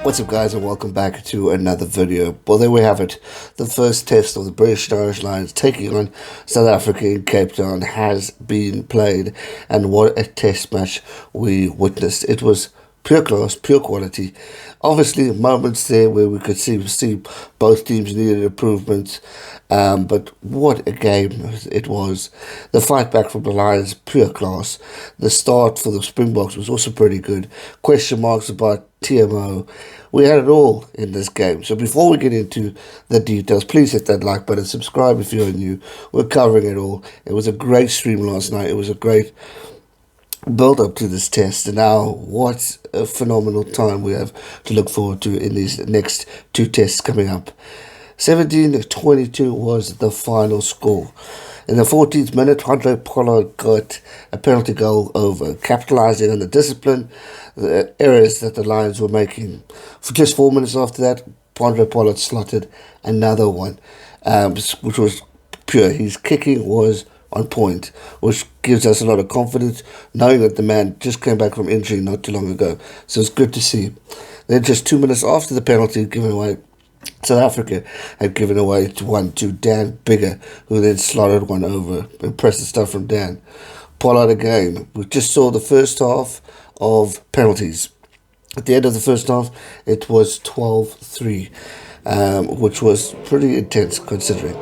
What's up guys, and welcome back to another video. Well, there we have it. The first test of the British and Irish Lions taking on South Africa in Cape Town has been played, and what a test match we witnessed. It was pure class, pure quality. Obviously moments there where we could see both teams needed improvement, but what a game it was. The fight back from the Lions, pure class. The start for the Springboks was also pretty good. Question marks about TMO. We had it all in this game. So before we get into the details, please hit that like button, subscribe if you're new. We're covering it all. It was a great stream last night. It was a great build up to this test, and now what a phenomenal time we have to look forward to in these next two tests coming up. 17-22 was the final score. In the 14th minute, Handre Pollard got a penalty goal over, capitalising on the discipline, the errors that the Lions were making. For just 4 minutes after that, Handre Pollard slotted another one, which was pure. His kicking was on point, which gives us a lot of confidence, knowing that the man just came back from injury not too long ago. So it's good to see. Then just 2 minutes after the penalty given away, South Africa had given away one to Dan Biggar, who then slotted one over. Impressive stuff from Dan. Pollard again. We just saw the first half of penalties. At the end of the first half, it was 12-3, which was pretty intense considering.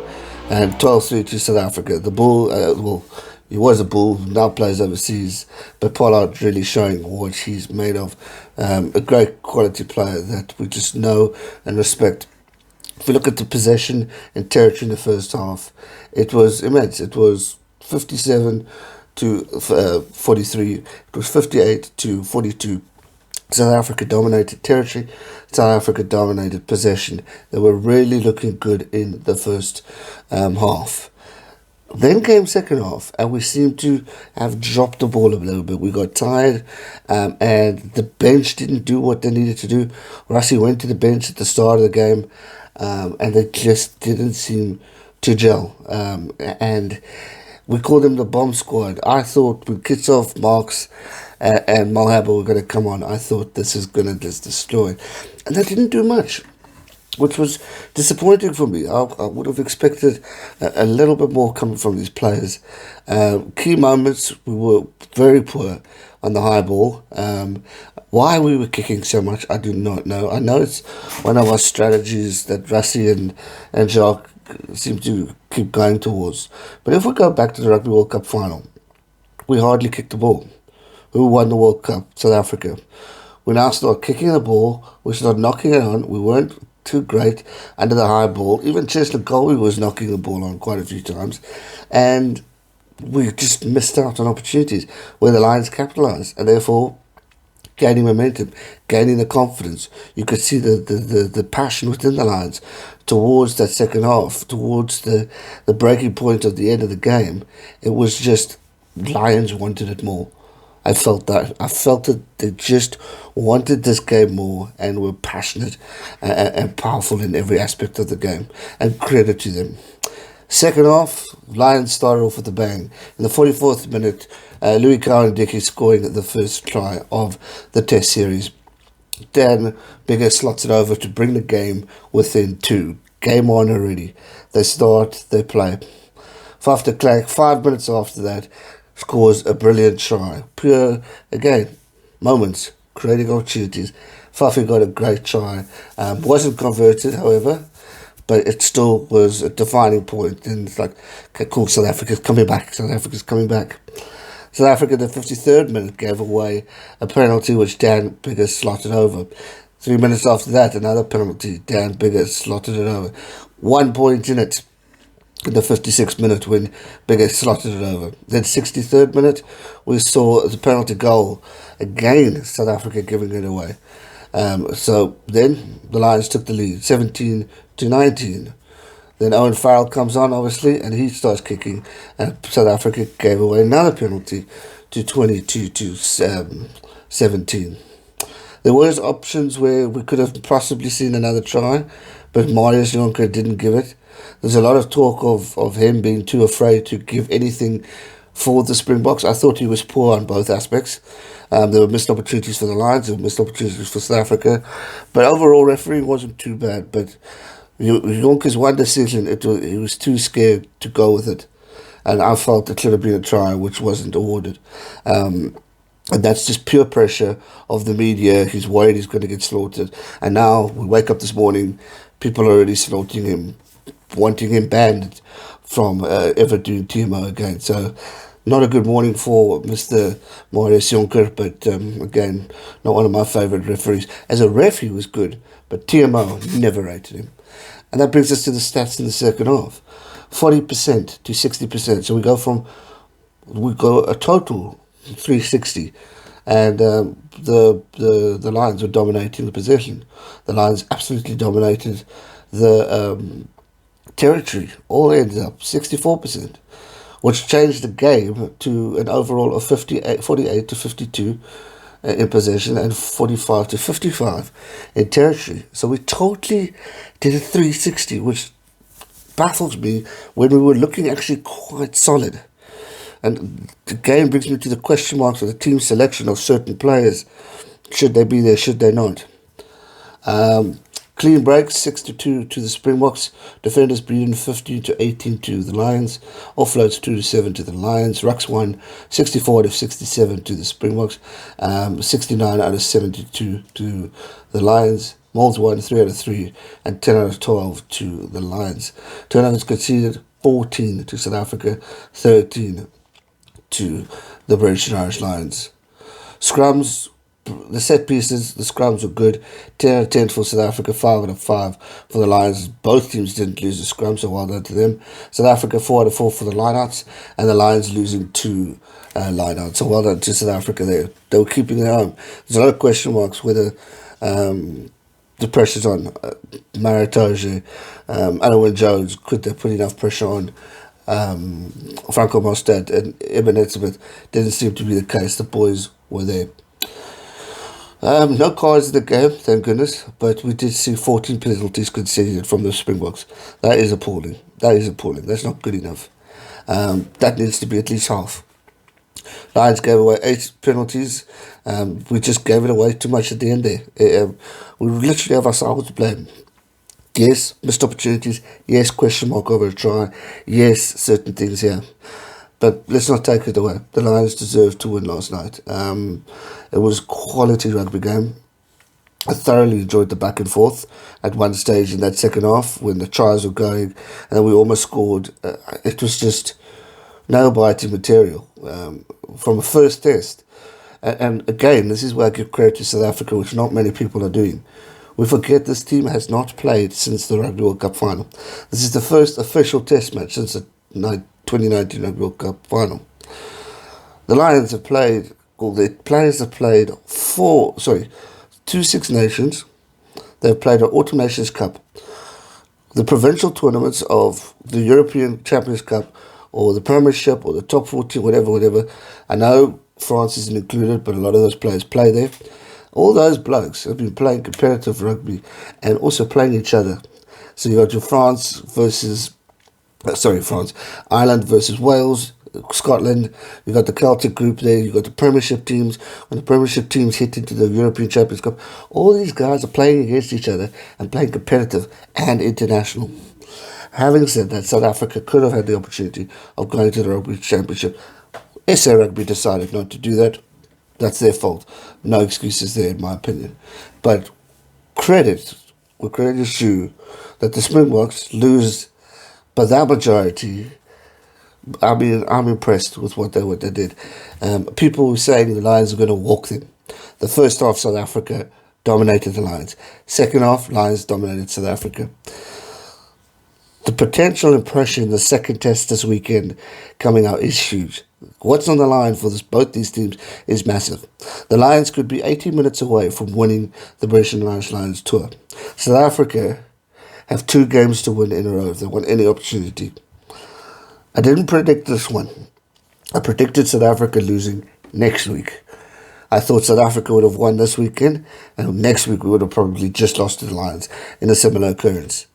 And 12-3 to South Africa. The Bull, well, he was a Bull, now plays overseas, but Pollard really showing what he's made of. A great quality player that we just know and respect. If we look at the possession and territory in the first half, it was immense. It was 57 to 43. It was 58 to 42. South Africa dominated territory. South Africa dominated possession. They were really looking good in the first half. Then came second half, and we seemed to have dropped the ball a little bit. We got tired, and the bench didn't do what they needed to do. Rugby went to the bench at the start of the game, and they just didn't seem to gel. And we called them the bomb squad. I thought with Kitsoff, Marks, and Malhaba were going to come on. I thought this is going to just destroy. And they didn't do much, which was disappointing for me. I would have expected a little bit more coming from these players. Key moments, we were very poor on the high ball. Why we were kicking so much, I do not know. I know it's one of our strategies that Rassie and Jacques seem to keep going towards. But if we go back to the Rugby World Cup final, we hardly kicked the ball. Who won the World Cup? South Africa. We now start kicking the ball. We start knocking it on. We weren't too great under the high ball. Even Cheslin Colby was knocking the ball on quite a few times. And we just missed out on opportunities where the Lions capitalised. And therefore, gaining momentum, gaining the confidence. You could see the passion within the Lions towards that second half, towards the breaking point of the end of the game. It was just Lions wanted it more. I felt that. I felt that they just wanted this game more and were passionate and powerful in every aspect of the game. And credit to them. Second half, Lions started off with a bang. In the 44th minute, Luke Cowan-Dickie scoring the first try of the test series. Then Biggar slots it over to bring the game within 2. Game on already. They start, they play. Faf de Klerk, 5 minutes after that, scores a brilliant try. Pure, again, moments, creating opportunities. Fafi got a great try. Wasn't converted, however, but it still was a defining point. And it's like, okay, cool, South Africa's coming back. South Africa's coming back. South Africa, in the 53rd minute, gave away a penalty which Dan Biggar slotted over. 3 minutes after that, another penalty. Dan Biggar slotted it over. 1 point in it. In the 56th minute when Biggar slotted it over. Then 63rd minute, we saw the penalty goal. Again, South Africa giving it away. So then the Lions took the lead, 17-19. Then Owen Farrell comes on, obviously, and he starts kicking. And South Africa gave away another penalty to 22-17. There was options where we could have possibly seen another try, but Marius Jonker didn't give it. There's a lot of talk of him being too afraid to give anything for the Springboks. I thought he was poor on both aspects. There were missed opportunities for the Lions, there were missed opportunities for South Africa. But overall, refereeing wasn't too bad. But Jonker's one decision, he was too scared to go with it. And I felt it should have been a try, which wasn't awarded. And that's just pure pressure of the media. He's worried he's going to get slaughtered. And now we wake up this morning, people are already slaughtering him, wanting him banned from ever doing TMO again. So not a good morning for Mr. Marius Jonker, but again, not one of my favourite referees. As a ref, he was good, but TMO, never rated him. And that brings us to the stats in the second half. 40% to 60%. So we go a total 360, and the Lions were dominating the possession. The Lions absolutely dominated the territory. All ended up 64%, which changed the game to an overall of 48 to 52 in possession and 45 to 55 in territory. So we totally did a 360, which baffles me when we were looking actually quite solid. And the game brings me to the question marks of the team selection of certain players. Should they be there? Should they not? Clean breaks 6-2 to the Springboks. Defenders beaten 15 to 18 to the Lions. Offloads 2-7 to the Lions. Rucks won 64 to 67 to the Springboks. 69 out of 72 to the Lions. Mauls won 3 out of 3 and 10 out of 12 to the Lions. Turnovers conceded 14 to South Africa, 13 to the British and Irish Lions. Scrums, the set pieces, the scrums were good. 10 out of 10 for South Africa, 5 out of 5 for the Lions. Both teams didn't lose the scrum, so well done to them. South Africa 4 out of 4 for the lineouts, and the Lions losing 2 lineouts. So well done to South Africa there. They were keeping their own. There's a lot of question marks whether the pressure's on Maritoge, Owen Jones. Could they put enough pressure on Franco Mostert and Ebenezer? Didn't seem to be the case. The boys were there. No cards in the game, thank goodness, but we did see 14 penalties conceded from the Springboks. That is appalling. That's not good enough. That needs to be at least half. Lions gave away 8 penalties. We just gave it away too much at the end there. We literally have ourselves to blame. Yes, missed opportunities. Yes, question mark over a try. Yes, certain things here. But let's not take it away. The Lions deserved to win last night. It was a quality rugby game. I thoroughly enjoyed the back and forth at one stage in that second half when the tries were going and then we almost scored. It was just nail-biting material from a first test. And again, this is where I give credit to South Africa, which not many people are doing. We forget this team has not played since the Rugby World Cup final. This is the first official test match since the 2019 Rugby World Cup final. The Lions have played, well, the players have played 2 Six Nations. They've played an Autumn Nations Cup, the provincial tournaments of the European Champions Cup, or the Premiership, or the Top 14, whatever. I know France isn't included, but a lot of those players play there. All those blokes have been playing competitive rugby and also playing each other. So you got your Ireland versus Wales, Scotland. You got the Celtic group there. You got the Premiership teams. When the Premiership teams hit into the European Champions Cup, all these guys are playing against each other and playing competitive and international. Having said that, South Africa could have had the opportunity of going to the Rugby Championship. SA Rugby decided not to do that. That's their fault. No excuses there, in my opinion. But credit is due that the Springboks lose by that majority. I mean, I'm impressed with what they did. People were saying the Lions are going to walk them. The first half, South Africa dominated the Lions. Second half, Lions dominated South Africa. The potential impression in the second test this weekend coming out is huge. What's on the line for both these teams is massive. The Lions could be 18 minutes away from winning the British and Irish Lions tour. South Africa have 2 games to win in a row if they want any opportunity. I didn't predict this one. I predicted South Africa losing next week. I thought South Africa would have won this weekend, and next week we would have probably just lost to the Lions in a similar occurrence.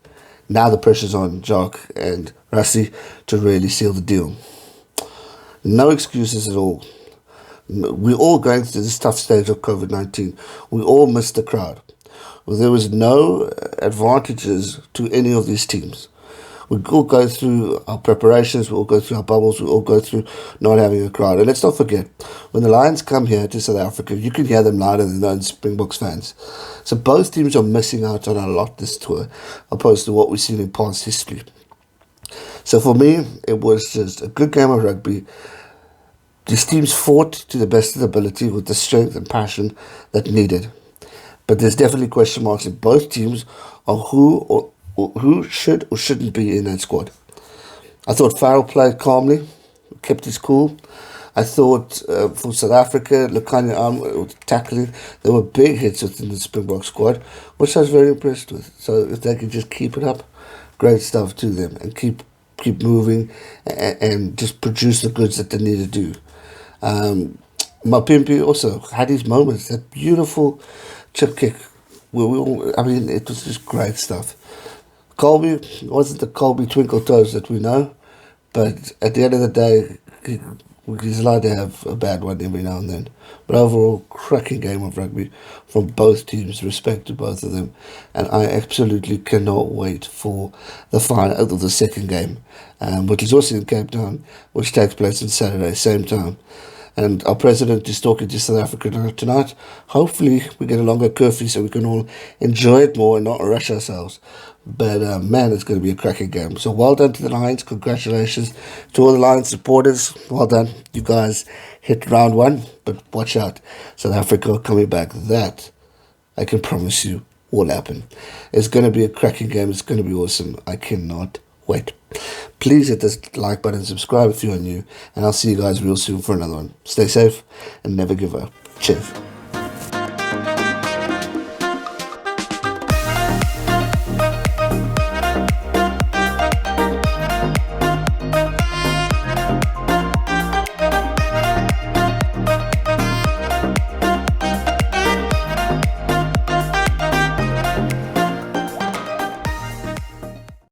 Now the pressure's on Jock and Rassie to really seal the deal. No excuses at all. We're all going through this tough stage of COVID-19. We all missed the crowd. Well, there was no advantages to any of these teams. We all go through our preparations, we all go through our bubbles, we all go through not having a crowd. And let's not forget, when the Lions come here to South Africa, you can hear them louder than their own Springboks fans. So both teams are missing out on a lot this tour, opposed to what we've seen in past history. So for me, it was just a good game of rugby. These teams fought to the best of their ability with the strength and passion that needed. But there's definitely question marks in both teams on who should or shouldn't be in that squad. I thought Farrell played calmly, kept his cool. I thought for South Africa, Luke Cowan-Dickie tackling, there were big hits within the Springbok squad, which I was very impressed with. So if they could just keep it up, great stuff to them, and keep moving and just produce the goods that they need to do. Mapimpi also had his moments, that beautiful chip kick. It was just great stuff. Colby wasn't the Colby twinkle toes that we know, but at the end of the day, he's allowed to have a bad one every now and then. But overall, cracking game of rugby from both teams, respect to both of them. And I absolutely cannot wait for the final of the second game, which is also in Cape Town, which takes place on Saturday, same time. And our president is talking to South Africa tonight. Hopefully we get a longer curfew so we can all enjoy it more and not rush ourselves. But man, it's going to be a cracking game. So well done to the Lions. Congratulations to all the Lions supporters. Well done. You guys hit round one. But watch out. South Africa coming back. That, I can promise you, will happen. It's going to be a cracking game. It's going to be awesome. I cannot wait. Please hit this like button, subscribe if you're new, and I'll see you guys real soon for another one. Stay safe and never give up. Cheers.